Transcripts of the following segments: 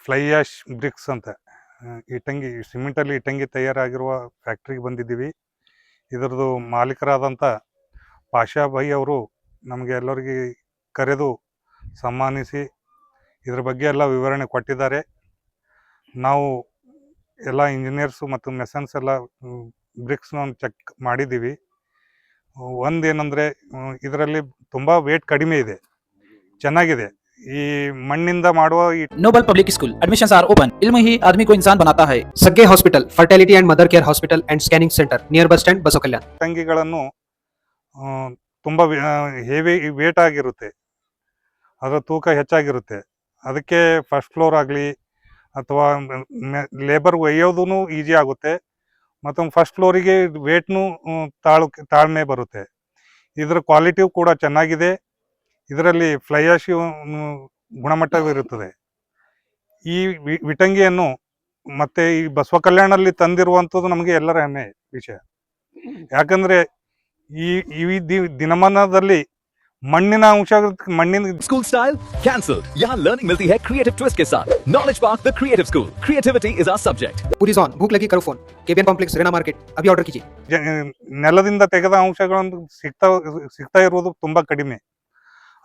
Fly ಆಶ್ BRICS ಅಂತ ಇಟ್ಟಂಗಿ ಸಿಮೆಂಟಲ್ಲಿ ಇಟ್ಟಂಗಿ ತಯಾರಾಗಿರುವ ಫ್ಯಾಕ್ಟ್ರಿಗೆ ಬಂದಿದ್ದೀವಿ. ಇದರದ್ದು ಮಾಲೀಕರಾದಂಥ ಪಾಷಾ ಬೈ ಅವರು ನಮಗೆ ಎಲ್ಲರಿಗೆ ಕರೆದು ಸನ್ಮಾನಿಸಿ ಇದ್ರ ಬಗ್ಗೆ ಎಲ್ಲ ವಿವರಣೆ ಕೊಟ್ಟಿದ್ದಾರೆ. ನಾವು ಎಲ್ಲ ಇಂಜಿನಿಯರ್ಸು ಮತ್ತು ಮೆಸನ್ಸ್ ಎಲ್ಲ ಬ್ರಿಕ್ಸ್ನ ಚೆಕ್ ಮಾಡಿದ್ದೀವಿ. ಒಂದೇನೆಂದರೆ ಇದರಲ್ಲಿ ತುಂಬ ವೇಟ್ ಕಡಿಮೆ ಇದೆ, ಚೆನ್ನಾಗಿದೆ. ಈ ಮಣ್ಣಿಂದ ಮಾಡುವ noble public school admissions are open. इल्म ही आदमी को इंसान बनाता है। Sagge hospital, fertility and mother care hospital and scanning centre near bus stand Basavakalyan. ತಂಗಿಗಳನ್ನು ತುಂಬ ಹೆವಿ ವೇಟ್ ಆಗಿರುತ್ತೆ, ಅದರ ತೂಕ ಹೆಚ್ಚಾಗಿರುತ್ತೆ. ಅದಕ್ಕೆ ಫಸ್ಟ್ ಫ್ಲೋರ್ ಆಗಲಿ ಅಥವಾ ಲೇಬರ್ ಒಯ್ಯೋದು ಈಸಿ ಆಗುತ್ತೆ ಮತ್ತು ಫಸ್ಟ್ ಫ್ಲೋರಿಗೆ ವೇಟ್ನು ತಾಳ್ಮೆ ಬರುತ್ತೆ. ಇದರ ಕ್ವಾಲಿಟಿಯೂ ಕೂಡ ಚೆನ್ನಾಗಿದೆ. ಇದರಲ್ಲಿ ಫ್ಲೈ ಆಶ್ ಗುಣಮಟ್ಟವಿರುತ್ತದೆ. ಈ ವಿಟಂಗಿಯನ್ನು ಮತ್ತೆ ಈ ಬಸವ ಕಲ್ಯಾಣಲ್ಲಿ ತಂದಿರುವಂಥದ್ದು ನಮಗೆ ಎಲ್ಲರ ಹೆಮ್ಮೆ ವಿಷಯ. ಯಾಕಂದ್ರೆ ಈ ದಿನಮಾನದಲ್ಲಿ मण्ಣಿನ अंश मण्ಣಿನ स्कूल स्टाइल कैंसिल। यहाँ लर्निंग मिलती है क्रिएटिव ट्विस्ट के साथ। Knowledge park the creative school, creativity is our subject. पूरी ऑन भूख लगी करो फोन, केबियन कॉम्प्लेक्स रेना मार्केट, अभी ऑर्डर कीजिए। ನೆಲದಿಂದ ತೆಗೆದ ಅಂಶಗಳನ್ನು ಸಿಗ್ತಾ ಇರುವುದು ತುಂಬಾ ಕಡಿಮೆ.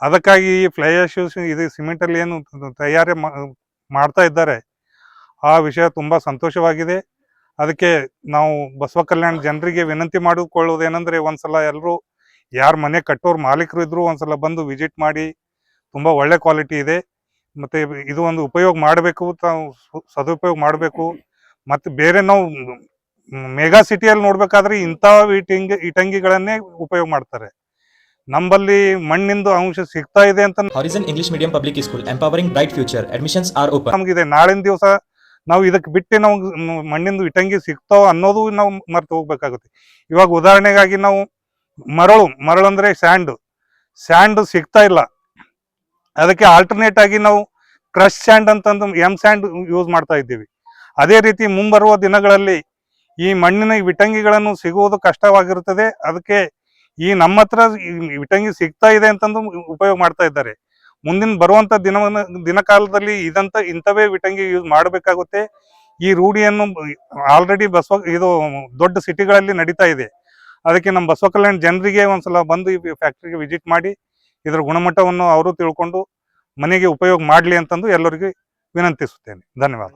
ಅದಕ್ಕಾಗಿ ಈ ಫ್ಲೈ ಆಶ್ ಇದು ಸಿಮೆಂಟಲ್ಲಿ ಏನು ತಯಾರಿ ಮಾಡ್ತಾ ಇದ್ದಾರೆ ಆ ವಿಷಯ ತುಂಬಾ ಸಂತೋಷವಾಗಿದೆ. ಅದಕ್ಕೆ ನಾವು ಬಸವ ಕಲ್ಯಾಣ ಜನರಿಗೆ ವಿನಂತಿ ಮಾಡಿಕೊಳ್ಳುವುದೇನೆಂದರೆ ಒಂದ್ಸಲ ಎಲ್ಲರೂ ಯಾರು ಮನೆ ಕಟ್ಟೋರು ಮಾಲೀಕರು ಇದ್ರು ಒಂದ್ಸಲ ಬಂದು ವಿಸಿಟ್ ಮಾಡಿ. ತುಂಬ ಒಳ್ಳೆ ಕ್ವಾಲಿಟಿ ಇದೆ ಮತ್ತು ಇದು ಒಂದು ಉಪಯೋಗ ಮಾಡಬೇಕು, ಸದುಪಯೋಗ ಮಾಡಬೇಕು. ಮತ್ತು ಬೇರೆ ನಾವು ಮೆಗಾ ಸಿಟಿಯಲ್ಲಿ ನೋಡ್ಬೇಕಾದ್ರೆ ಇಂಥ ಇಟಂಗಿಗಳನ್ನೇ ಉಪಯೋಗ ಮಾಡ್ತಾರೆ. ನಮ್ಮಲ್ಲಿ ಮಣ್ಣಿಂದು ಅಂಶ ಸಿಗ್ತಾ ಇದೆ ಅಂತ. Horizon English Medium Public School, empowering bright future. Admissions are open. ನಮಗಿದೆ ನಾಳಿನ ದಿವಸ ನಾವು ಇದಕ್ಕೆ ಬಿಟ್ಟು ನಾವು ಮಣ್ಣಿಂದು ಇಟಂಗಿ ಸಿಗ್ತಾವ ಅನ್ನೋದು ನಾವು ಮರ್ತು ಹೋಗ್ಬೇಕಾಗುತ್ತೆ. ಇವಾಗ ಉದಾಹರಣೆಗಾಗಿ ನಾವು ಮರಳು ಅಂದ್ರೆ ಸ್ಯಾಂಡ್ ಸಿಗ್ತಾ ಇಲ್ಲ. ಅದಕ್ಕೆ ಆಲ್ಟರ್ನೇಟ್ ಆಗಿ ನಾವು ಕ್ರಶ್ ಸ್ಯಾಂಡ್ ಅಂತಂದು ಸ್ಯಾಂಡ್ ಯೂಸ್ ಮಾಡ್ತಾ ಇದ್ದೀವಿ. ಅದೇ ರೀತಿ ಮುಂಬರುವ ದಿನಗಳಲ್ಲಿ ಈ ಮಣ್ಣಿನ ವಿಟಂಗಿಗಳನ್ನು ಸಿಗುವುದು ಕಷ್ಟವಾಗಿರುತ್ತದೆ. ಅದಕ್ಕೆ ಈ ನಮ್ಮ ಹತ್ರ ವಿಟಂಗಿ ಸಿಗ್ತಾ ಇದೆ ಅಂತಂದು ಉಪಯೋಗ ಮಾಡ್ತಾ ಇದ್ದಾರೆ. ಮುಂದಿನ ಬರುವಂತ ದಿನಕಾಲದಲ್ಲಿ ಇಂಥವೇ ವಿಟಂಗಿ ಯೂಸ್ ಮಾಡಬೇಕಾಗುತ್ತೆ. ಈ ರೂಢಿಯನ್ನು ಆಲ್ರೆಡಿ ಇದು ದೊಡ್ಡ ಸಿಟಿಗಳಲ್ಲಿ ನಡೀತಾ ಇದೆ. ಅದಕ್ಕೆ ನಮ್ಮ ಬಸವ ಕಲ್ಯಾಣ ಜನರಿಗೆ ಒಂದ್ಸಲ ಬಂದು ಈ ಫ್ಯಾಕ್ಟ್ರಿಗೆ ವಿಸಿಟ್ ಮಾಡಿ ಇದರ ಗುಣಮಟ್ಟವನ್ನು ಅವರು ತಿಳ್ಕೊಂಡು ಮನೆಗೆ ಉಪಯೋಗ ಮಾಡಲಿ ಅಂತಂದು ಎಲ್ಲರಿಗೂ ವಿನಂತಿಸುತ್ತೇನೆ. ಧನ್ಯವಾದ.